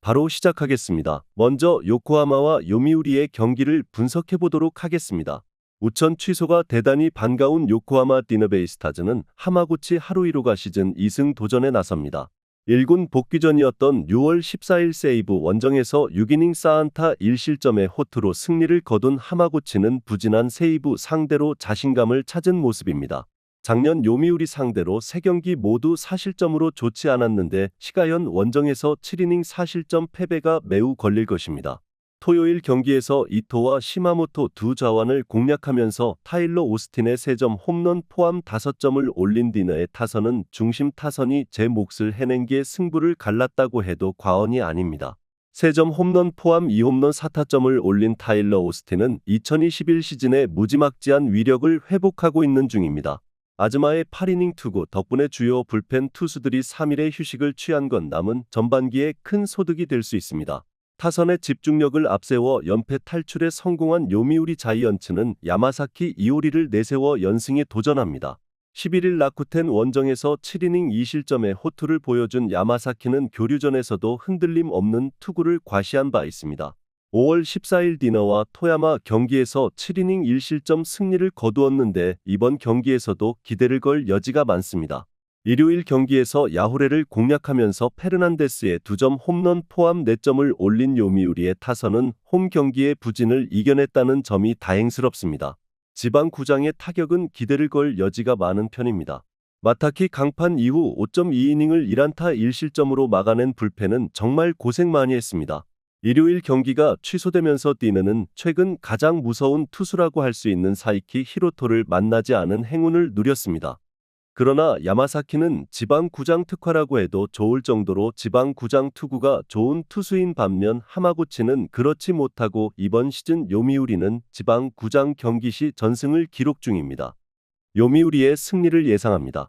바로 시작하겠습니다. 먼저 요코하마와 요미우리의 경기를 분석해 보도록 하겠습니다. 우천 취소가 대단히 반가운 요코하마 디너베이스타즈는 하마구치 하루이로가 시즌 2승 도전에 나섭니다. 1군 복귀전이었던 6월 14일 세이브 원정에서 6이닝 사안타 1실점의 호투로 승리를 거둔 하마구치는 부진한 세이브 상대로 자신감을 찾은 모습입니다. 작년 요미우리 상대로 3경기 모두 4실점으로 좋지 않았는데 시가현 원정에서 7이닝 4실점 패배가 매우 걸릴 것입니다. 토요일 경기에서 이토와 시마모토 두 좌완을 공략하면서 타일러 오스틴의 3점 홈런 포함 5점을 올린 디너의 타선은 중심 타선이 제 몫을 해낸기에 승부를 갈랐다고 해도 과언이 아닙니다. 3점 홈런 포함 2홈런 4타점을 올린 타일러 오스틴은 2021 시즌에 무지막지한 위력을 회복하고 있는 중입니다. 아즈마의 8이닝 투구 덕분에 주요 불펜 투수들이 3일의 휴식을 취한 건 남은 전반기에 큰 소득이 될 수 있습니다. 타선의 집중력을 앞세워 연패 탈출에 성공한 요미우리 자이언츠는 야마사키 이오리를 내세워 연승에 도전합니다. 11일 라쿠텐 원정에서 7이닝 2실점의 호투를 보여준 야마사키는 교류전에서도 흔들림 없는 투구를 과시한 바 있습니다. 5월 14일 디너와 토야마 경기에서 7이닝 1실점 승리를 거두었는데 이번 경기에서도 기대를 걸 여지가 많습니다. 일요일 경기에서 야후레를 공략하면서 페르난데스의 2점 홈런 포함 4점을 올린 요미우리의 타선은 홈 경기의 부진을 이겨냈다는 점이 다행스럽습니다. 지방 구장의 타격은 기대를 걸 여지가 많은 편입니다. 마타키 강판 이후 5.2이닝을 1안타 1실점으로 막아낸 불펜은 정말 고생 많이 했습니다. 일요일 경기가 취소되면서 디너는 최근 가장 무서운 투수라고 할 수 있는 사이키 히로토를 만나지 않은 행운을 누렸습니다. 그러나 야마사키는 지방 구장 특화라고 해도 좋을 정도로 지방 구장 투구가 좋은 투수인 반면 하마구치는 그렇지 못하고 이번 시즌 요미우리는 지방 구장 경기 시 전승을 기록 중입니다. 요미우리의 승리를 예상합니다.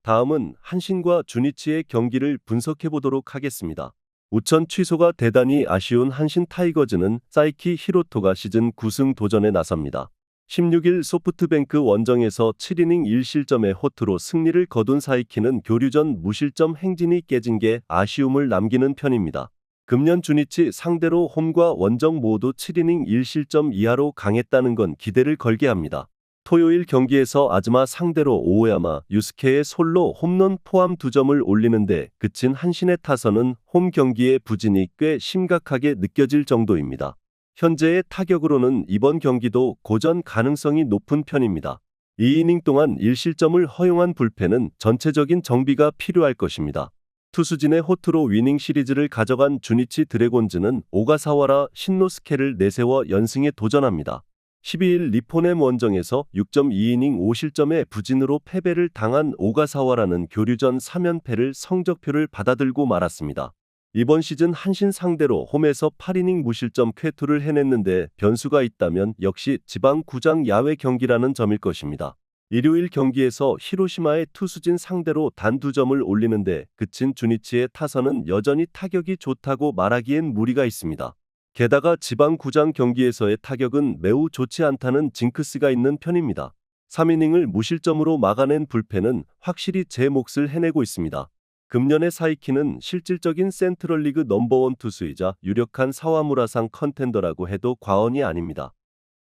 다음은 한신과 주니치의 경기를 분석해 보도록 하겠습니다. 우천 취소가 대단히 아쉬운 한신 타이거즈는 사이키 히로토가 시즌 9승 도전에 나섭니다. 16일 소프트뱅크 원정에서 7이닝 1실점의 호투로 승리를 거둔 사이키는 교류전 무실점 행진이 깨진 게 아쉬움을 남기는 편입니다. 금년 주니치 상대로 홈과 원정 모두 7이닝 1실점 이하로 강했다는 건 기대를 걸게 합니다. 토요일 경기에서 아즈마 상대로 오야마, 유스케의 솔로 홈런 포함 2점을 올리는데 그친 한신의 타선은 홈 경기의 부진이 꽤 심각하게 느껴질 정도입니다. 현재의 타격으로는 이번 경기도 고전 가능성이 높은 편입니다. 2이닝 동안 1실점을 허용한 불펜은 전체적인 정비가 필요할 것입니다. 투수진의 호투로 위닝 시리즈를 가져간 주니치 드래곤즈는 오가사와라 신노스케를 내세워 연승에 도전합니다. 12일 니포넴 원정에서 6.2이닝 5실점의 부진으로 패배를 당한 오가사와라는 교류전 3연패를 성적표를 받아들고 말았습니다. 이번 시즌 한신 상대로 홈에서 8이닝 무실점 쾌투를 해냈는데 변수가 있다면 역시 지방 구장 야외 경기라는 점일 것입니다. 일요일 경기에서 히로시마의 투수진 상대로 단 2점을 올리는데 그친 주니치의 타선은 여전히 타격이 좋다고 말하기엔 무리가 있습니다. 게다가 지방 구장 경기에서의 타격은 매우 좋지 않다는 징크스가 있는 편입니다. 3이닝을 무실점으로 막아낸 불펜은 확실히 제 몫을 해내고 있습니다. 금년의 사이키는 실질적인 센트럴리그 넘버원 투수이자 유력한 사와무라상 컨텐더라고 해도 과언이 아닙니다.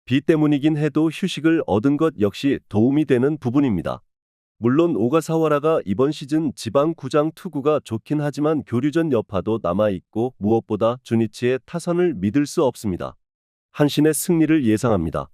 비 때문이긴 해도 휴식을 얻은 것 역시 도움이 되는 부분입니다. 물론 오가사와라가 이번 시즌 지방 구장 투구가 좋긴 하지만 교류전 여파도 남아있고 무엇보다 주니치의 타선을 믿을 수 없습니다. 한신의 승리를 예상합니다.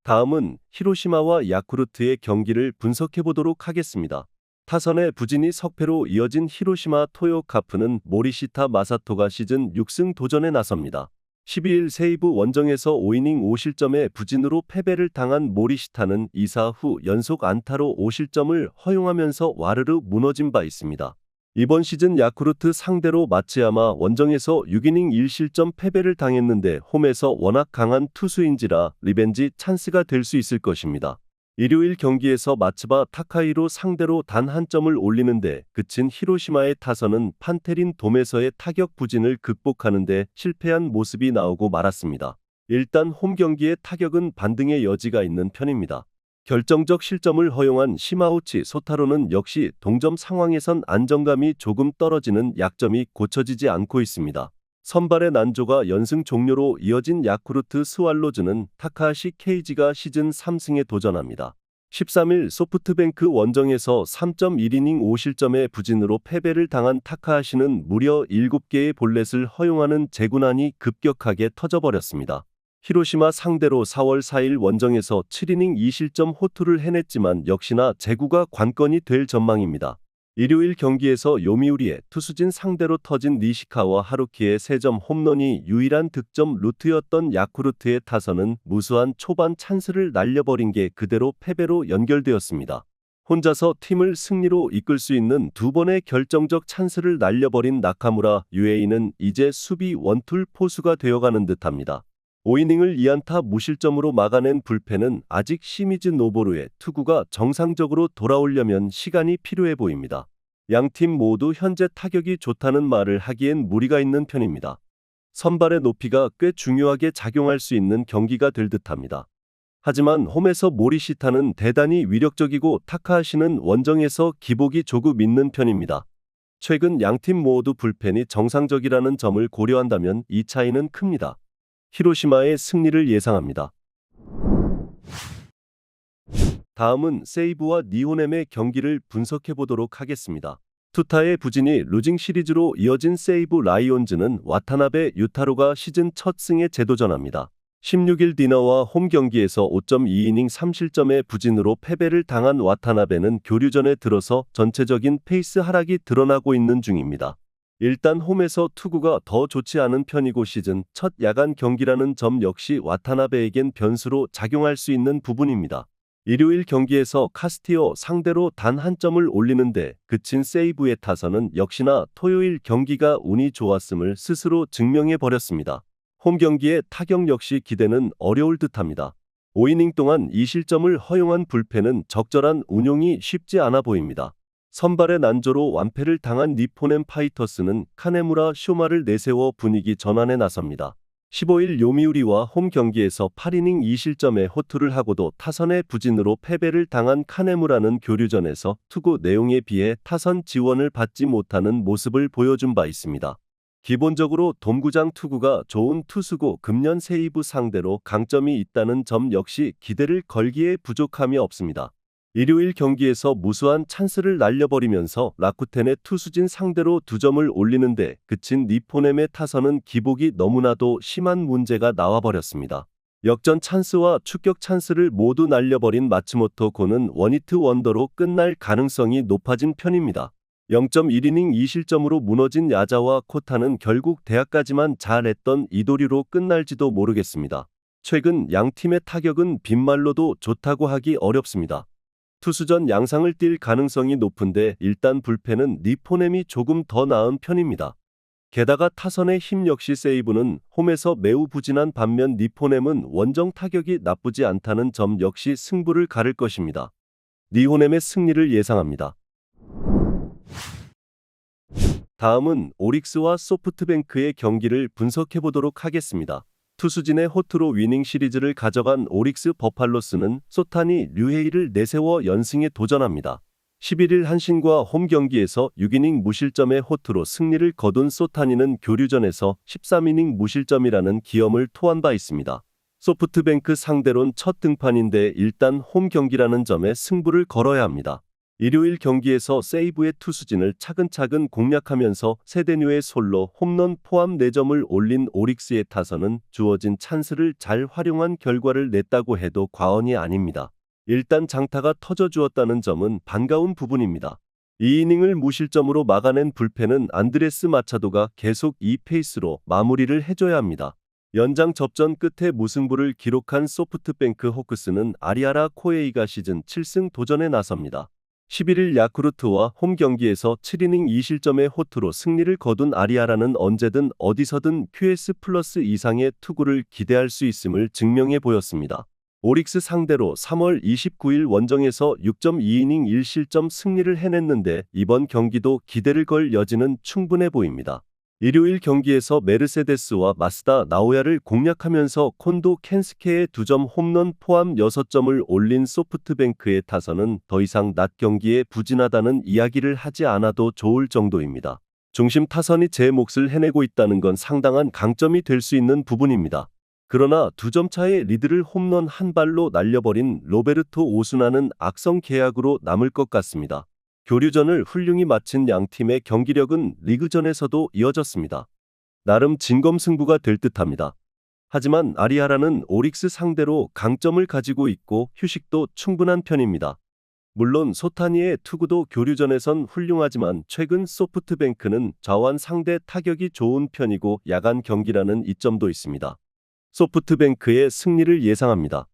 다음은 히로시마와 야쿠르트의 경기를 분석해 보도록 하겠습니다. 타선의 부진이 석패로 이어진 히로시마 토요카프는 모리시타 마사토가 시즌 6승 도전에 나섭니다. 12일 세이브 원정에서 5이닝 5실점의 부진으로 패배를 당한 모리시타는 2사 후 연속 안타로 5실점을 허용하면서 와르르 무너진 바 있습니다. 이번 시즌 야쿠르트 상대로 마츠야마 원정에서 6이닝 1실점 패배를 당했는데 홈에서 워낙 강한 투수인지라 리벤지 찬스가 될 수 있을 것입니다. 일요일 경기에서 마츠바 타카이로 상대로 단 한 점을 올리는데 그친 히로시마의 타선은 판테린 돔에서의 타격 부진을 극복하는 데 실패한 모습이 나오고 말았습니다. 일단 홈 경기의 타격은 반등의 여지가 있는 편입니다. 결정적 실점을 허용한 시마우치 소타로는 역시 동점 상황에선 안정감이 조금 떨어지는 약점이 고쳐지지 않고 있습니다. 선발의 난조가 연승 종료로 이어진 야쿠르트 스왈로즈는 타카하시 케이지가 시즌 3승에 도전합니다. 13일 소프트뱅크 원정에서 3.1이닝 5실점의 부진으로 패배를 당한 타카하시는 무려 7개의 볼넷을 허용하는 재군안이 급격하게 터져버렸습니다. 히로시마 상대로 4월 4일 원정에서 7이닝 2실점 호투를 해냈지만 역시나 재구가 관건이 될 전망입니다. 일요일 경기에서 요미우리의 투수진 상대로 터진 니시카와 하루키의 3점 홈런이 유일한 득점 루트였던 야쿠르트의 타선은 무수한 초반 찬스를 날려버린 게 그대로 패배로 연결되었습니다. 혼자서 팀을 승리로 이끌 수 있는 두 번의 결정적 찬스를 날려버린 나카무라 유에이는 이제 수비 원툴 포수가 되어가는 듯합니다. 5이닝을 2안타 무실점으로 막아낸 불펜은 아직 시미즈 노보루의 투구가 정상적으로 돌아오려면 시간이 필요해 보입니다. 양팀 모두 현재 타격이 좋다는 말을 하기엔 무리가 있는 편입니다. 선발의 높이가 꽤 중요하게 작용할 수 있는 경기가 될 듯합니다. 하지만 홈에서 모리시타는 대단히 위력적이고 타카하시는 원정에서 기복이 조금 있는 편입니다. 최근 양팀 모두 불펜이 정상적이라는 점을 고려한다면 이 차이는 큽니다. 히로시마의 승리를 예상합니다. 다음은 세이브와 니호넴의 경기를 분석해보도록 하겠습니다. 투타의 부진이 루징 시리즈로 이어진 세이브 라이온즈는 와타나베 유타로가 시즌 첫 승에 재도전합니다. 16일 디너와 홈 경기에서 5.2이닝 3실점의 부진으로 패배를 당한 와타나베는 교류전에 들어서 전체적인 페이스 하락이 드러나고 있는 중입니다. 일단 홈에서 투구가 더 좋지 않은 편이고 시즌 첫 야간 경기라는 점 역시 와타나베에겐 변수로 작용할 수 있는 부분입니다. 일요일 경기에서 카스티오 상대로 단 한 점을 올리는데 그친 세이브의 타선은 역시나 토요일 경기가 운이 좋았음을 스스로 증명해버렸습니다. 홈 경기의 타격 역시 기대는 어려울 듯합니다. 5이닝 동안 2실점을 허용한 불펜은 적절한 운용이 쉽지 않아 보입니다. 선발의 난조로 완패를 당한 니포넴 파이터스는 카네무라 쇼마를 내세워 분위기 전환에 나섭니다. 15일 요미우리와 홈 경기에서 8이닝 2실점의 호투를 하고도 타선의 부진으로 패배를 당한 카네무라는 교류전에서 투구 내용에 비해 타선 지원을 받지 못하는 모습을 보여준 바 있습니다. 기본적으로 돔구장 투구가 좋은 투수고 금년 세이브 상대로 강점이 있다는 점 역시 기대를 걸기에 부족함이 없습니다. 일요일 경기에서 무수한 찬스를 날려버리면서 라쿠텐의 투수진 상대로 2점을 올리는데 그친 니포넴의 타선은 기복이 너무나도 심한 문제가 나와버렸습니다. 역전 찬스와 추격 찬스를 모두 날려버린 마츠모토 고는 원히트 원더로 끝날 가능성이 높아진 편입니다. 0.1이닝 2실점으로 무너진 야자와 코타는 결국 대학까지만 잘했던 이도리로 끝날지도 모르겠습니다. 최근 양팀의 타격은 빈말로도 좋다고 하기 어렵습니다. 투수전 양상을 띌 가능성이 높은데 일단 불펜은 니포넴이 조금 더 나은 편입니다. 게다가 타선의 힘 역시 세이브는 홈에서 매우 부진한 반면 니포넴은 원정 타격이 나쁘지 않다는 점 역시 승부를 가를 것입니다. 니호넴의 승리를 예상합니다. 다음은 오릭스와 소프트뱅크의 경기를 분석해보도록 하겠습니다. 투수진의 호투로 위닝 시리즈를 가져간 오릭스 버팔로스는 소타니 류헤이를 내세워 연승에 도전합니다. 11일 한신과 홈 경기에서 6이닝 무실점의 호투로 승리를 거둔 소타니는 교류전에서 13이닝 무실점이라는 기염을 토한 바 있습니다. 소프트뱅크 상대론 첫 등판인데 일단 홈 경기라는 점에 승부를 걸어야 합니다. 일요일 경기에서 세이브의 투수진을 차근차근 공략하면서 세데뉴의 솔로 홈런 포함 4점을 올린 오릭스의 타선은 주어진 찬스를 잘 활용한 결과를 냈다고 해도 과언이 아닙니다. 일단 장타가 터져주었다는 점은 반가운 부분입니다. 2이닝을 무실점으로 막아낸 불펜은 안드레스 마차도가 계속 이 페이스로 마무리를 해줘야 합니다. 연장 접전 끝에 무승부를 기록한 소프트뱅크 호크스는 아리아라 코에이가 시즌 7승 도전에 나섭니다. 11일 야쿠르트와 홈 경기에서 7이닝 2실점의 호투로 승리를 거둔 아리아라는 언제든 어디서든 QS 플러스 이상의 투구를 기대할 수 있음을 증명해 보였습니다. 오릭스 상대로 3월 29일 원정에서 6.2이닝 1실점 승리를 해냈는데 이번 경기도 기대를 걸 여지는 충분해 보입니다. 일요일 경기에서 메르세데스와 마스다 나오야를 공략하면서 콘도 켄스케의 2점 홈런 포함 6점을 올린 소프트뱅크의 타선은 더 이상 낮 경기에 부진하다는 이야기를 하지 않아도 좋을 정도입니다. 중심 타선이 제 몫을 해내고 있다는 건 상당한 강점이 될 수 있는 부분입니다. 그러나 2점 차의 리드를 홈런 한 발로 날려버린 로베르토 오수나는 악성 계약으로 남을 것 같습니다. 교류전을 훌륭히 마친 양 팀의 경기력은 리그전에서도 이어졌습니다. 나름 진검승부가 될 듯합니다. 하지만 아리아라는 오릭스 상대로 강점을 가지고 있고 휴식도 충분한 편입니다. 물론 소타니의 투구도 교류전에선 훌륭하지만 최근 소프트뱅크는 좌완 상대 타격이 좋은 편이고 야간 경기라는 이점도 있습니다. 소프트뱅크의 승리를 예상합니다.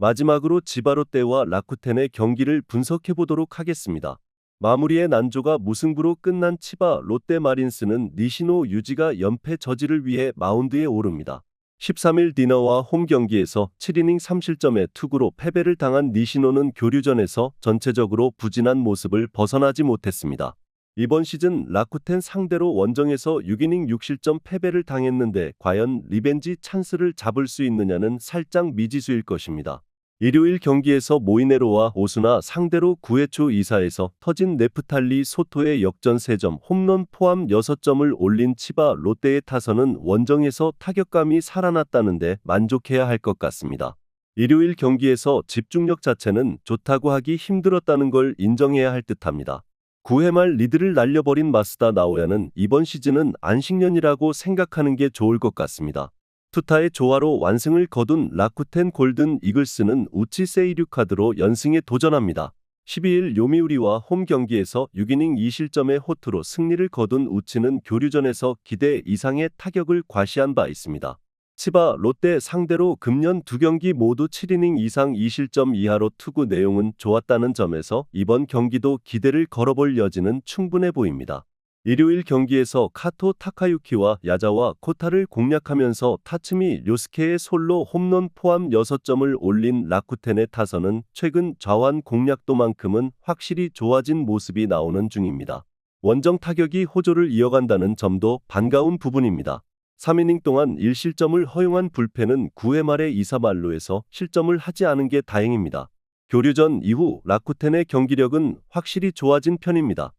마지막으로 지바롯데와 라쿠텐의 경기를 분석해 보도록 하겠습니다. 마무리의 난조가 무승부로 끝난 치바 롯데 마린스는 니시노 유지가 연패 저지를 위해 마운드에 오릅니다. 13일 디너와 홈 경기에서 7이닝 3실점의 투구로 패배를 당한 니시노는 교류전에서 전체적으로 부진한 모습을 벗어나지 못했습니다. 이번 시즌 라쿠텐 상대로 원정에서 6이닝 6실점 패배를 당했는데 과연 리벤지 찬스를 잡을 수 있느냐는 살짝 미지수일 것입니다. 일요일 경기에서 모이네로와 오수나 상대로 9회 초 2사에서 터진 네프탈리 소토의 역전 3점 홈런 포함 6점을 올린 치바 롯데의 타선은 원정에서 타격감이 살아났다는데 만족해야 할 것 같습니다. 일요일 경기에서 집중력 자체는 좋다고 하기 힘들었다는 걸 인정해야 할 듯합니다. 9회 말 리드를 날려버린 마스다 나오야는 이번 시즌은 안식년이라고 생각하는 게 좋을 것 같습니다. 투타의 조화로 완승을 거둔 라쿠텐 골든 이글스는 우치 세이류 카드로 연승에 도전합니다. 12일 요미우리와 홈 경기에서 6이닝 2실점의 호투로 승리를 거둔 우치는 교류전에서 기대 이상의 타격을 과시한 바 있습니다. 치바 롯데 상대로 금년 2경기 모두 7이닝 이상 2실점 이하로 투구 내용은 좋았다는 점에서 이번 경기도 기대를 걸어볼 여지는 충분해 보입니다. 일요일 경기에서 카토 타카유키와 야자와 코타를 공략하면서 타츠미 료스케의 솔로 홈런 포함 6점을 올린 라쿠텐의 타선은 최근 좌완 공략도만큼은 확실히 좋아진 모습이 나오는 중입니다. 원정 타격이 호조를 이어간다는 점도 반가운 부분입니다. 3이닝 동안 1실점을 허용한 불펜은 9회 말에 2사 만루에서 실점을 하지 않은 게 다행입니다. 교류전 이후 라쿠텐의 경기력은 확실히 좋아진 편입니다.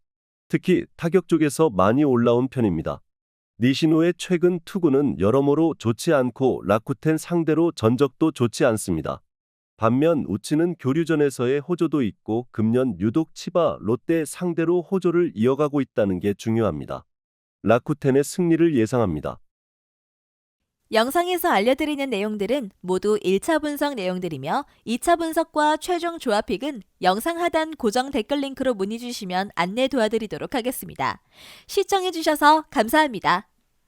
특히 타격 쪽에서 많이 올라온 편입니다. 니시노의 최근 투구는 여러모로 좋지 않고 라쿠텐 상대로 전적도 좋지 않습니다. 반면 우치는 교류전에서의 호조도 있고 금년 유독 치바 롯데 상대로 호조를 이어가고 있다는 게 중요합니다. 라쿠텐의 승리를 예상합니다. 영상에서 알려드리는 내용들은 모두 1차 분석 내용들이며 2차 분석과 최종 조합픽은 영상 하단 고정 댓글 링크로 문의 주시면 안내 도와드리도록 하겠습니다. 시청해주셔서 감사합니다.